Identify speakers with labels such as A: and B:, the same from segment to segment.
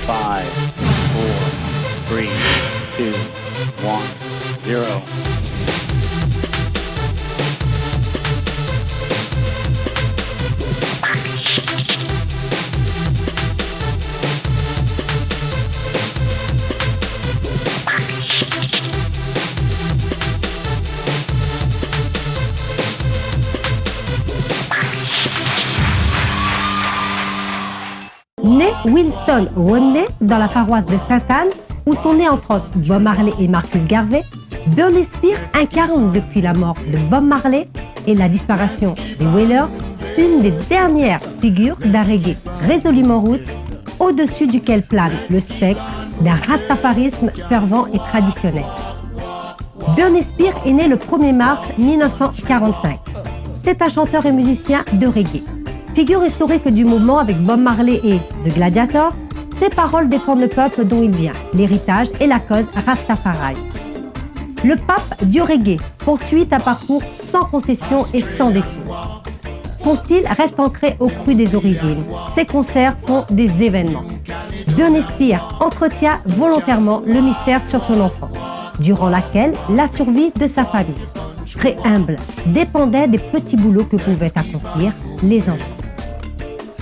A: 5, 4, 3, 2, 1, 0.
B: Né Winston Rodney dans la paroisse de Sainte-Anne, où sont nés entre autres Bob Marley et Marcus Garvey, Burnie Spears incarne depuis la mort de Bob Marley et la disparition des Wailers, une des dernières figures d'un reggae résolument roots, au-dessus duquel plane le spectre d'un rastafarisme fervent et traditionnel. Burnie Spears est né le 1er mars 1945. C'est un chanteur et musicien de reggae. Figure historique du mouvement avec Bob Marley et The Gladiator, ses paroles défendent le peuple dont il vient, l'héritage et la cause Rastafari. Le pape du reggae poursuit un parcours sans concession et sans détour. Son style reste ancré au cru des origines. Ses concerts sont des événements. Burnie Spears entretient volontairement le mystère sur son enfance, durant laquelle la survie de sa famille, très humble, dépendait des petits boulots que pouvaient accomplir les enfants.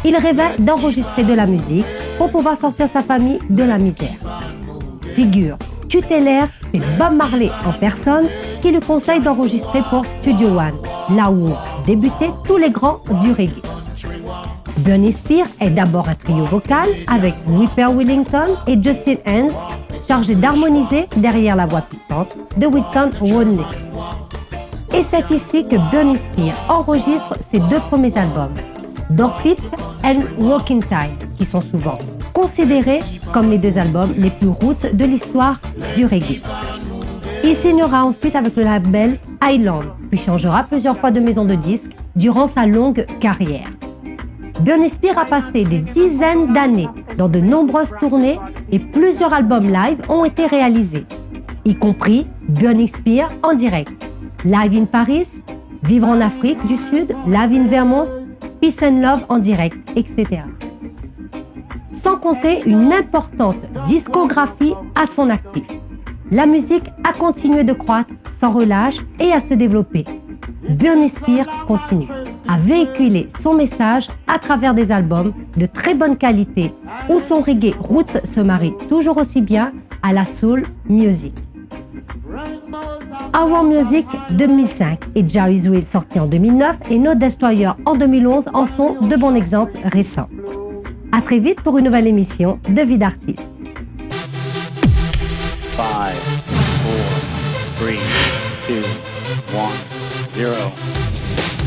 B: Il rêvait d'enregistrer de la musique pour pouvoir sortir sa famille de la misère. Figure tutélaire, c'est Bob Marley en personne qui lui conseille d'enregistrer pour Studio One, là où ont débuté tous les grands du reggae. Burnie Spears est d'abord un trio vocal avec Whipper Willington et Justin Hance, chargés d'harmoniser derrière la voix puissante de Winston Rodney. Et c'est ici que Burnie Spears enregistre ses deux premiers albums, Door Pip and Walking Time, qui sont souvent considérés comme les deux albums les plus roots de l'histoire du reggae. Il signera ensuite avec le label Island, puis changera plusieurs fois de maison de disques durant sa longue carrière. Burnie Spears a passé des dizaines d'années dans de nombreuses tournées et plusieurs albums live ont été réalisés, y compris Burnie Spears en direct, Live in Paris, Vivre en Afrique du Sud, Live in Vermont, Peace and Love en direct, etc. Sans compter une importante discographie à son actif. La musique a continué de croître sans relâche et à se développer. Burnie Spears continue à véhiculer son message à travers des albums de très bonne qualité où son reggae roots se marie toujours aussi bien à la soul music. Our Music 2005 et Jerry's Wheel sorti en 2009 et No Destroyer en 2011 en sont de bons exemples récents. À très vite pour une nouvelle émission de Vie d'artiste.
A: 5, 4, 3, 2, 1, 0.